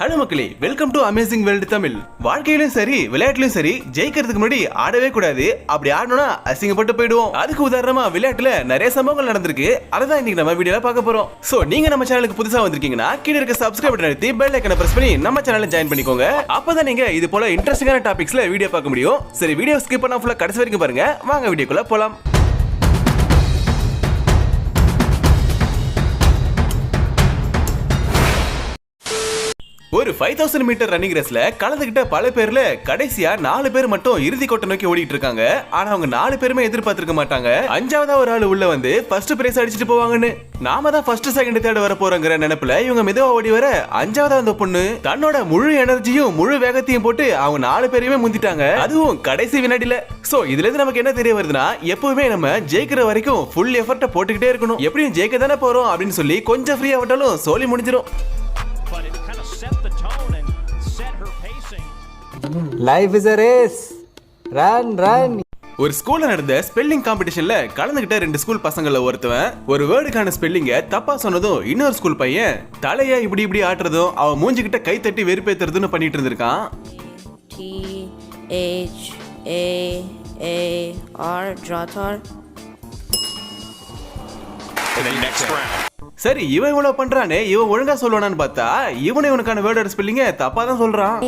Hello மக்களே, welcome to amazing world Tamil. வாழ்க்கையிலும் சரி விளையாட்டுலயும் சரி ஜெயிக்கிறதுக்கு முன்னாடி ஆடவே கூடாது. அப்படி ஆடணும்னா அசிங்கப்பட்டு போயிடுவோம். அதுக்கு உதாரணமா விளையாட்டுல நிறைய சம்பவங்கள் நடந்திருக்கு. அதான் இன்னைக்கு நம்ம வீடியோல பார்க்க போறோம். சோ நீங்க நம்ம சேனலுக்கு புதுசா வந்திருக்கீங்கன்னா கீழ இருக்க சப்ஸ்கிரைப் பட்டன் அழுத்தி பெல் ஐகானை பிரஸ் பண்ணி நம்ம சேனல்ல ஜாயின் பண்ணிக்கோங்க. அப்பதான் நீங்க இது போல இன்ட்ரெஸ்டிங்கான டாபிக்ஸ்ல வீடியோ பார்க்க முடியும். சரி, வீடியோ ஸ்கிப் பண்ணாம ஃபுல்லா கடைசி வரைக்கும் பாருங்க. வாங்க வீடியோக்குள்ள போலாம். ஒரு 5000 மீட்டர் ரன்னிங் ரேஸ்ல கலந்துகிட்ட பல பேர்ல கடைசியா 4 பேர் மட்டும் இறுதி கோட்டை நோக்கி ஓடிட்டு இருக்காங்க. ஆனா அவங்க 4 பேருமே எதிர்பார்த்திருக்க மாட்டாங்க அஞ்சாவதா ஒரு ஆள் உள்ள வந்து ஃபர்ஸ்ட் பிரைஸ் அடிச்சிட்டு போவாங்கன்னு. நாம தான் ஃபர்ஸ்ட் செகண்ட் தேர்ட் வர போறோங்கிற நினைப்புல இவங்க மெதுவா ஓடி வர அஞ்சாவதா அந்த பொண்ணு தன்னோட முழு எனர்ஜியும் முழு வேகத்தையும் போட்டு அவங்க 4 பேரையுமே முந்திட்டாங்க, அதுவும் கடைசி வினாடியில. சோ இதுல இருந்து நமக்கு என்ன தெரிய வருதுன்னா, எப்பவுமே நம்ம ஜெயிக்கிற வரைக்கும் ஃபுல் எஃபர்ட்டை போட்டுக்கிட்டே இருக்கணும். எப்படியும் ஜெயிக்க தானே போறோம் அப்படின்னு சொல்லி கொஞ்சம் ஃப்ரீயா விட்டாலும் சோலி முடிஞ்சிடும். Life is a race. Run, run. ஒரு ஸ்கூல்ல நடந்த ஸ்பெல்லிங் காம்படிஷன்ல கலந்துகிட்ட 2 ஸ்கூல் பசங்கள்ல ஒருத்தவன் ஒரு வேர்டுக்கான ஸ்பெல்லிங்க தப்பா சொன்னதும் இன்னொரு ஸ்கூல் பையன் தலைய இப்படி இப்படி ஆட்டுறதும் அவன் மூஞ்சிக்கிட்ட கை தட்டி வெறுப்பேத்துறதுன்னு பண்ணிட்டு இருந்திருக்கான். சரி, இவன் இவ்வளவு பண்றானே, இவன் ஒழுங்கா சொல்லுவானான்னு பார்த்தா இவனை இவனுக்கான வேர்டோட ஸ்பெல்லிங்க தப்பா தான் சொல்றான்.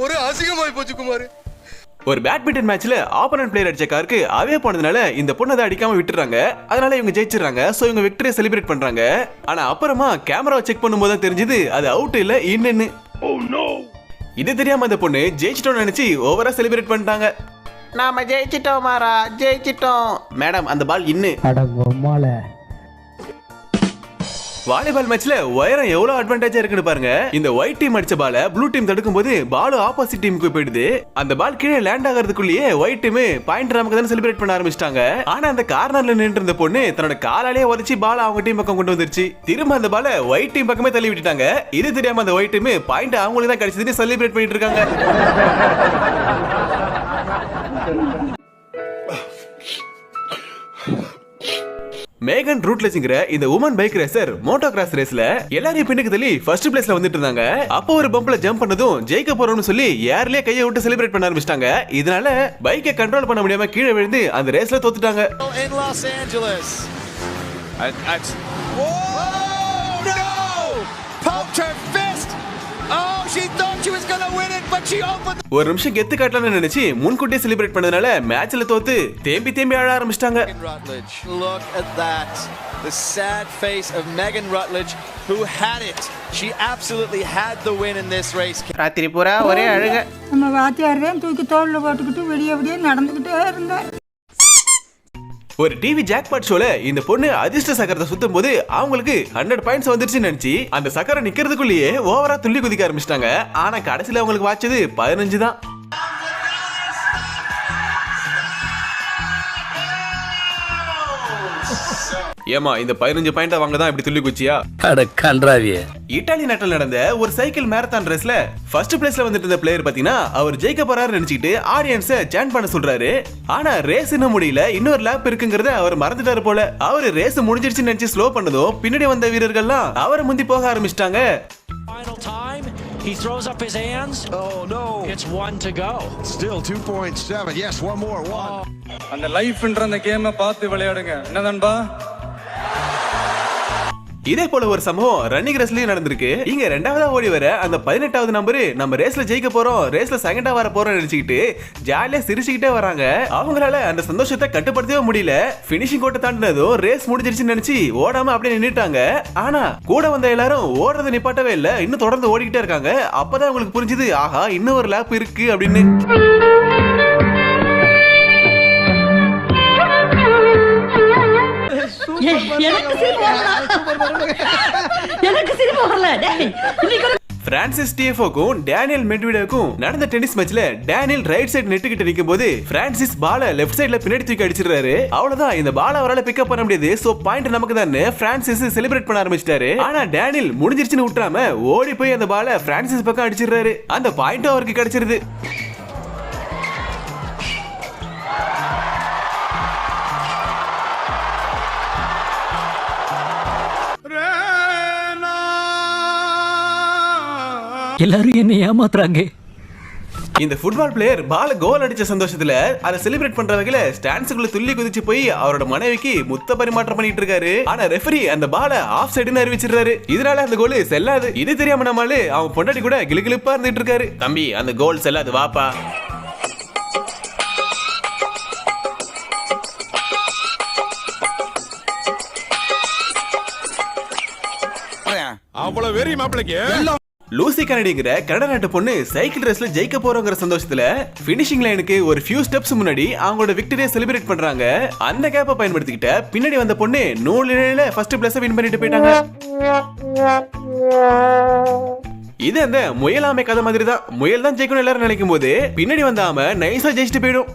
ஒரு அசிங்கமாய் போச்சு குமார். ஒரு பேட்மிண்டன் மேட்ச்ல ஆப்போனன்ட் பிளேயர் அடிச்ச காருக்கு அவே போனதுனால இந்த பொண்ணை அதை அடிக்காம விட்டுறாங்க. அதனால இவங்க ஜெயிச்சிடறாங்க. சோ இவங்க விக்டரியை செலிப்ரேட் பண்றாங்க. ஆனா அப்புறமா கேமராவை செக் பண்ணும்போது தான் தெரிஞ்சது அது அவுட் இல்ல இன்னன்னு. இது தெரியாம அந்த பொண்ணு ஜெயிச்சிட்டோம்னு நினைச்சு ஓவரா செலிப்ரேட் பண்ணிட்டாங்க. நாம ஜெயிச்சிட்டோம் மாரா, ஜெயிச்சிட்டோம் மேடம், அந்த பால் இன்னு. வாலிபால் மேட்ச்ல உயரம் எவ்வளவு அட்வான்டேஜா இருக்குன்னு பாருங்க. இந்த ஒயிட் டீம் அடிச்ச பால ப்ளூ டீம் தடுக்கும் போது பால் ஆப்போசிட் டீமுக்கு போயிடுது. அந்த பால் கீழே லேண்ட் ஆகிறதுக்குள்ளேயே ஒயிட் டீம் பாயிண்ட் நமக்கு தான் செலிப்ரேட் பண்ண ஆரம்பிச்சிட்டாங்க. ஆனா அந்த கார்னர்ல நின்று இருந்த பொண்ணு தன்னோட காலாலேயே உதச்சி பால் அவங்க டீம் பக்கம் கொண்டு வந்துருச்சு. திரும்ப அந்த பால ஒயிட் டீம் பக்கமே தள்ளி விட்டுட்டாங்க. இது தெரியாம அந்த ஒயிட் டீம் பாயிண்ட் அவங்களுக்கு தான் கிடைச்சதுன்னு செலிப்ரேட் பண்ணிட்டு இருக்காங்க. மேகன் ரூட்லெஸ்ங்கிற இந்த woman bike racer motocross ரேஸ்ல எல்லாரையும் பின்னுக்கு தள்ளி ஃபர்ஸ்ட் பிளேஸ்ல வந்துட்டு இருந்தாங்க. அப்போ ஒரு பம்ப்ல ஜம்ப் பண்ணதும் ஜெயிக்க போறோம்னு சொல்லி ஏர்லயே கையை விட்டு செலிப்ரேட் பண்ண ஆரம்பிச்சிட்டாங்க. இதனால பைக்கை கண்ட்ரோல் பண்ண முடியாம கீழே விழுந்து அந்த ரேஸ்ல தோத்துட்டாங்க. ஒரு நிமிஷம் கெத்து காட்டலாம்னு நினைச்சு முன்கூட்டியே செலிப்ரேட் பண்ணதுனால மேட்ச்ல தோத்து தேம்பி தேம்பி அழ ஆரம்பிச்சிட்டாங்க. Look at that. The sad face of Megan Rutledge, who had it. She absolutely had the win in this race. ராத்திரி பூரா ஒரே அழுக. நம்ம வாத்தியாரே தூக்கி தோள்ல போட்டுக்கிட்டு விடிய விடிய நடந்துகிட்டே இருந்தார். ஒரு டிவி ஜாக்பாட் ஷோல இந்த பொண்ணு அதிர்ஷ்ட சக்கரத்தை சுத்தும் போது அவங்களுக்கு 100 பாயிண்ட்ஸ் வந்துருச்சுன்னு நினைச்சு அந்த சக்கரம் நிக்கிறதுக்குள்ளேயே ஓவரா துள்ளி குதிக்க ஆரம்பிச்சிட்டாங்க. ஆனா கடைசியில அவங்களுக்கு வாச்சது 15 தான். ஏமா இந்த 15 பாயிண்ட் வாங்க தான் இப்படி துள்ளி குச்சியா? அட கன்றாவியே. இத்தாலி நாட்டில் நடந்த ஒரு சைக்கிள் மேரத்தான் ரேஸ்ல ஃபர்ஸ்ட் பிளேஸ்ல வந்துட்டு இருந்த பிளேயர் பாத்தீங்கன்னா அவர் ஜெயிக்க போறாரு நினைச்சிட்டு ஆடியன்ஸை சாண்ட் பண்ண சொல்றாரு. ஆனா ரேஸ் இன்னும் முடியல, இன்னொரு லேப் இருக்குங்கறத அவர் மறந்துட்டாரு போல. அவர் ரேஸ் முடிஞ்சிருச்சுன்னு நினைச்சு ஸ்லோ பண்ணதும் பின்னாடி வந்த வீரர்கள்லாம் அவரை முந்தி போக ஆரம்பிச்சிட்டாங்க. He throws up his hands. Oh no. It's 1 to go. Still 2.7. Yes, one more. அந்த லைஃப்ன்ற அந்த கேமை பார்த்து விளையாடுங்க. என்ன நண்பா? இதே போல ஒரு சம்பவம் ரன்னிங் ரேஸ்லயும் நடந்திருக்கு. இங்க ரெண்டாவதா ஓடி வர அந்த 18வது நம்பர் நம்ம ரேஸ்ல ஜெயிக்க போறோம், ரேஸ்ல செகண்டா வர போறோம் நினைச்சுக்கிட்டு ஜாலியா சிரிச்சுக்கிட்டே வராங்க. அவங்களால அந்த சந்தோஷத்தை கட்டுப்படுத்தவே முடியல. பினிஷிங் கோட்டை தாண்டினதும் ரேஸ் முடிஞ்சிருச்சுன்னு நினைச்சு ஓடாம அப்படியே நின்னுட்டாங்க. ஆனா கூட வந்த எல்லாரும் ஓடுறதை நிப்பாட்டவே இல்ல, இன்னும் தொடர்ந்து ஓடிக்கிட்டே இருக்காங்க. அப்பதான் அவங்களுக்கு புரிஞ்சது, ஆஹா இன்னும் ஒரு லேப் இருக்கு அப்படின்னு. பிரான்சிஸ் டிஎஃப்ஓக்கும் டேனியல் மெட்விடோவுக்கும் நடந்த டென்னிஸ் மேட்ச்ல டேனியல் ரைட் சைடு நெட் கிட்ட நிக்கும் போது பிரான்சிஸ் பால லெஃப்ட் சைடுல பின்னாடி தூக்கி அடிச்சிடுறாரு. அவ்வளவுதான், இந்த பால அவரால பிக்கப் பண்ண முடியாது. சோ பாயிண்ட் நமக்கு தான் பிரான்சிஸ் செலிப்ரேட் பண்ண ஆரம்பிச்சிட்டாரு. ஆனா டேனியல் முடிஞ்சிருச்சுன்னு விட்டுறாம ஓடி போய் அந்த பால பிரான்சிஸ் பக்கம் அடிச்சிடுறாரு. அந்த பாயிண்ட் அவருக்கு கிடைச்சிருது. எல்லாரும் என்ன ஏமாத்துறாங்க. இந்த ஃபுட்பால் பிளேயர் பால கோல் அடிச்ச சந்தோஷத்துல அதை செலிப்ரேட் பண்ற வகையில ஸ்டாண்ட்ஸ்க்குள்ள துள்ளி குதிச்சு போய் அவரோட மனைவிக்கு முத்த பரிமாற்றம் பண்ணிட்டு இருக்காரு. ஆனா ரெஃபரி அந்த பால ஆஃப் சைடுன்னு அறிவிச்சிடுறாரு. இதனால அந்த கோல் செல்லாது. இது தெரியாம நம்மால அவன் பொண்டாட்டி கூட கிளுகிளுப்பா இருந்துட்டு இருக்காரு. தம்பி, அந்த கோல் செல்லாது, வாப்பா. அவ்வளவு வெறி மாப்பிளைக்கு. லூசி கனடிங்கிற கனடா நாட்டு பொண்ணு சைக்கிள் ரேஸ்ல ஜெயிக்க போறோங்கிற சந்தோஷத்துல பினிஷிங் லைனுக்கு ஒரு ஃபியூ ஸ்டெப்ஸ் முன்னாடி அவங்களோட விக்டரியை செலிப்ரேட் பண்றாங்க. அந்த கேப்பை பயன்படுத்திக்கிட்ட பின்னாடி வந்த பொண்ணு நூலில ஃபர்ஸ்ட் பிளேஸ் வின் பண்ணிட்டு போயிட்டாங்க. இது அந்த முயலாமை கதை மாதிரி தான். முயல் தான் ஜெயிக்கணும் எல்லாரும் நினைக்கும் போது பின்னாடி வந்தாம நைஸா ஜெயிச்சுட்டு போயிடும்.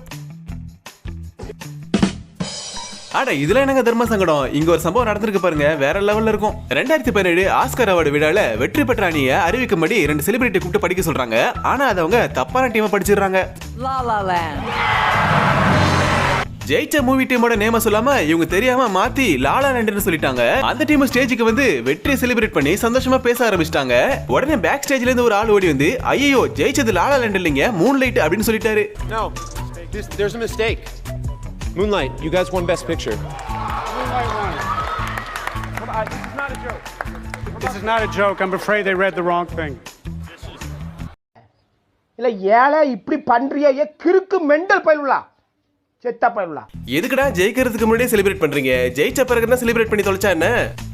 ஆனா இதுல என்னங்க தர்ம சங்கடம்? இங்க ஒரு சம்பவம் நடந்திருக்கு பாருங்க, வேற லெவல்ல இருக்கும். 2017 ஆஸ்கர் அவார்டு விழால வெற்றி பெற்ற அணியை அறிவிக்கும்படி 2 செலிபிரிட்டி கூப்பிட்டு படிக்க சொல்றாங்க. ஆனா அது அவங்க தப்பான டீமை படிச்சிடுறாங்க. ஜெயிச்ச மூவி டீமோட நேம சொல்லாம இவங்க தெரியாம மாத்தி லாலா லேண்ட்னு சொல்லிட்டாங்க. அந்த டீம் ஸ்டேஜுக்கு வந்து வெற்றியை செலிப்ரேட் பண்ணி சந்தோஷமா பேச ஆரம்பிச்சிட்டாங்க. உடனே பேக் ஸ்டேஜ்ல இருந்து ஒரு ஆள் ஓடி வந்து, ஐயோ ஜெயிச்சது லாலா லேண்ட் இல்லைங்க, மூன் லைட் அப்படின்னு சொல்லிட்டாரு. No, there's a mistake. Moonlight, you guys won Best Picture. Moonlight won. Come on, this is not a joke. This is not a joke. I'm afraid they read the wrong thing. இல்ல ஏழை இப்படி பண்றியே கிறுக்கு mental பயிலுலா செத்த பயிலுலா. எதுக்குடா ஜெயிக்கிறதுக்கு முன்னாடியே celebrate பண்றீங்க? ஜெயிச்ச பிறகு தான் செலிப்ரேட் பண்ணி தொலைச்சா என்ன?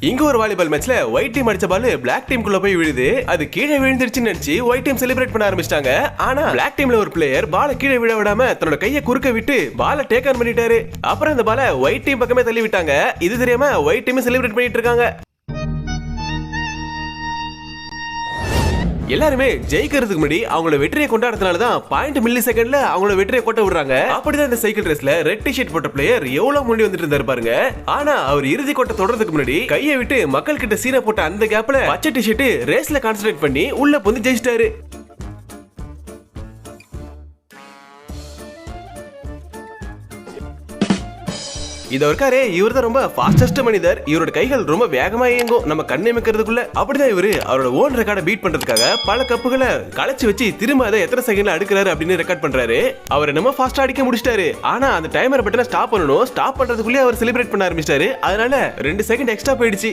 இங்க ஒரு வாலிபால் மேட்ச்ல ஒயிட் டீம் அடிச்ச பால் பிளாக் டீம் குள்ள போய் விழுது. அது கீழே விழுந்துருச்சுன்னு நினைச்சு ஒயிட் டீம் செலிப்ரேட் பண்ண ஆரம்பிச்சிட்டாங்க. ஆனா பிளாக் டீம்ல ஒரு பிளேயர் பால கீழே விழ விடாம தன்னோட கையை குறுக்க விட்டு பால டேக் ஆன் பண்ணிட்டாரு. அப்புறம் அந்த பால ஒயிட் டீம் பக்கமே தள்ளி விட்டாங்க. இது தெரியாம ஒயிட் டீம் செலிப்ரேட் பண்ணிட்டு இருக்காங்க. எல்லாருமே ஜெயிக்கிறதுக்கு முன்னாடி அவங்களோட வெற்றியை கொண்டாடுறதுனால தான் பாயிண்ட் மில்லி செகண்ட்ல அவங்களோட வெற்றியை கொட்ட விடுறாங்க. அப்படிதான் இந்த சைக்கிள் ரேஸ்ல ரெட் டி-ஷர்ட் போட்ட பிளேயர் எவ்வளவு முன்னாடி வந்துட்டு இருந்தாரு பாருங்க. ஆனா அவர் இறுதி கொட்ட தொடறதுக்கு முன்னாடி கையை விட்டு மக்கள் கிட்ட சீனை போட்ட அந்த கேப்ல பச்சை டி-ஷர்ட் ரேஸ்ல கான்சென்ட்ரேட் பண்ணி உள்ள வந்து ஜெயிச்சிட்டாரு. இது இருக்காரு, இவர் தான் ரொம்ப ஃபாஸ்டஸ்ட் மனிதர். இவரோட கைகள் ரொம்ப வேகமா இயங்கும் நம்ம கண்ணை மிக்கிறதுக்குள்ள. அப்படிதான் இவரு அவரோட ஓன் ரெக்கார்டை பீட் பண்றதுக்காக பல கப்புகளை களைச்சு வச்சு திரும்ப அதை எத்தனை செகண்ட்ல அடுக்கிறாரு அப்படின்னு ரெக்கார்ட் பண்றாரு. அவர் நம்ம ஃபாஸ்டா அடிக்க முடிச்சிட்டாரு. ஆனா அந்த டைமர் பட்டனை ஸ்டாப் பண்ணணும். ஸ்டாப் பண்றதுக்குள்ளே அவர் செலிப்ரேட் பண்ண ஆரம்பிச்சிட்டாரு. அதனால 2 செகண்ட் எக்ஸ்ட்ரா போயிடுச்சு.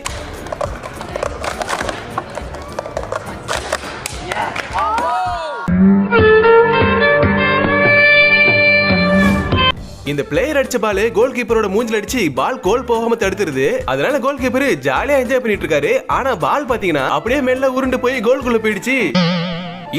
இந்த பிளேயர் அடிச்ச பால் கோல் கீப்பரோட மூஞ்சில அடிச்சு பால் கோல் போகாம தடுத்துருது. அதனால கோல் கீப்பர் ஜாலியா என்ஜாய் பண்ணிட்டு இருக்காரு. ஆனா பால் பாத்தீங்கன்னா அப்படியே மெல்ல உருண்டு போய் கோல்குள்ள போயிடுச்சு.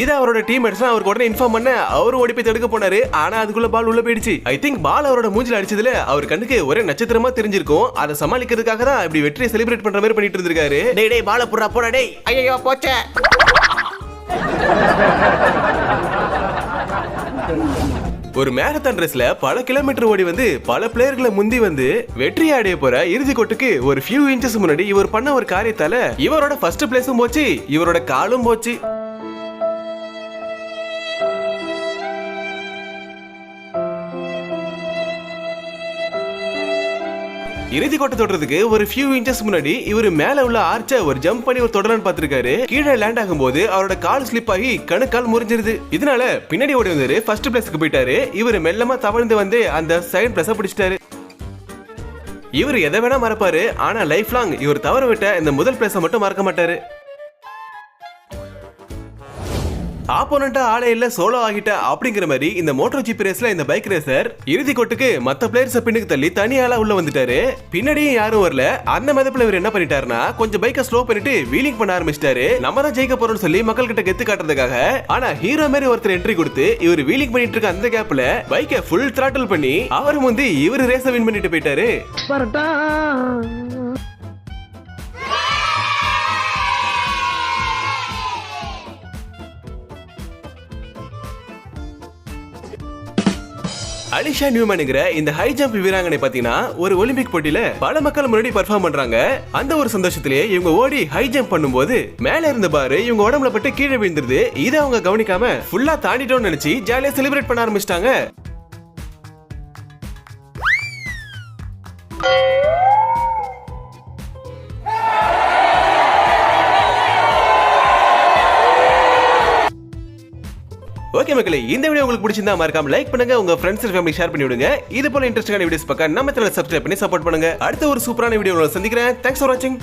இது அவரோட டீம்மேட்ஸ் அவருக்கு உடனே இன்ஃபார்ம் பண்ண அவரும் ஓடி போய் தடுக்க போனாரு. ஆனா அதுக்குள்ள பால் உள்ள போயிடுச்சு. ஐ திங்க் பால் அவரோட மூஞ்சில அடிச்சதுல அவர் கண்ணுக்கு ஒரே நட்சத்திரமா தெரிஞ்சிருக்கும். அதை சமாளிக்கிறதுக்காக தான் இப்படி வெற்றியை செலிப்ரேட் பண்ற மாதிரி பண்ணிட்டு இருந்திருக்காரு. டேய் டேய் பால புறா போடா டேய். ஐயோ போச்சே. ஒரு மேரத்தான் ரேஸ்ல பல கிலோமீட்டர் ஓடி வந்து பல பிளேயர்களை முந்தி வந்து வெற்றி அடைய போற இறுதி கோட்டுக்கு ஒரு ஃபியூ இன்ச்சஸ் முன்னாடி இவர் பண்ண ஒரு காரியத்தால இவரோட ஃபர்ஸ்ட் பிளேஸும் போச்சு, இவரோட காலும் போச்சு. இறுதி கோட்டை தொடறதுக்கு ஒரு ஃபியூ இன்ச்சஸ் முன்னாடி இவர் மேல உள்ள ஆர்ச்ச ஒரு ஜம்ப் பண்ணி ஒரு தொடரன்னு பாத்துருக்காரு. கீழே லேண்ட் ஆகும்போது அவரோட கால் ஸ்லிப் ஆகி கணுக்கால் முறிஞ்சிருது. இதனால பின்னாடி ஓடி வந்தாரு ஃபர்ஸ்ட் பிளேஸ்க்கு போயிட்டாரு. இவர் மெல்லமா தவழ்ந்து வந்து அந்த செகண்ட் பிளேஸ பிடிச்சிட்டாரு. இவர் எதை வேணா மறப்பாரு, ஆனா லைஃப் லாங் இவர் தவற விட்ட இந்த முதல் பிளேஸ மட்டும் மறக்க மாட்டாரு. ஆப்போனண்டா ஆளே இல்ல சோலோ ஆகிட்ட அப்படிங்கிற மாதிரி இந்த மோட்டோ ஜிபி ரேஸ்ல இந்த பைக் ரேசர் இறுதி கோட்டுக்கு மத்த பிளேயர்ஸ் பின்னுக்கு தள்ளி தனியாளா உள்ள வந்துட்டாரு. பின்னாடியும் யாரும் வரல. அந்த மதப்புல இவர் என்ன பண்ணிட்டாருன்னா கொஞ்சம் பைக்கை ஸ்லோ பண்ணிட்டு வீலிங் பண்ண ஆரம்பிச்சிட்டாரு. நம்ம தான் ஜெயிக்க போறோம்னு சொல்லி மக்கள் கிட்ட கெத்து காட்டுறதுக்காக. ஆனா ஹீரோ மாதிரி ஒருத்தர் என்ட்ரி கொடுத்து இவர் வீலிங் பண்ணிட்டு இருக்க அந்த கேப்ல பைக்கை ஃபுல் த்ராட்டில் பண்ணி அவர் வந்து இவர் ரேஸ வின் பண்ணிட்டு போயிட்டாரு. அலிஷா நியூமன்ங்கிற இந்த ஹை ஜம்ப் வீராங்கனை பாத்தீங்கன்னா ஒரு ஒலிம்பிக் போட்டியில பல மக்கள் முன்னாடி பெர்ஃபார்ம் பண்றாங்க. அந்த ஒரு சந்தோஷத்திலேயே இவங்க ஓடி ஹை ஜம்ப் பண்ணும்போது மேல இருந்த பாரு இவங்க உடம்புல பட்டு கீழே விழுந்துருது. இதை அவங்க கவனிக்காம ஃபுல்லா தாண்டிட்டோம்னு நினைச்சு ஜாலியா செலிப்ரேட் பண்ண ஆரம்பிச்சிட்டாங்க. ஓகே மக்களே, இந்த வீடியோ உங்களுக்கு பிடிச்சிருந்தா மறக்காம லைக் பண்ணுங்க, உங்க ஃப்ரெண்ட்ஸ் அண்ட் ஃபேமிலி ஷேர் பண்ணி விடுங்க. இது போல இன்ட்ரெஸ்டிங்கான வீடியோஸ் பார்க்க நம்ம சேனலை சப்ஸ்கிரைப் பண்ணி சப்போர்ட் பண்ணுங்க. அடுத்த ஒரு சூப்பரான வீடியோல சந்திக்கிறேன். தேங்க்ஸ் ஃபார் வாட்சிங்.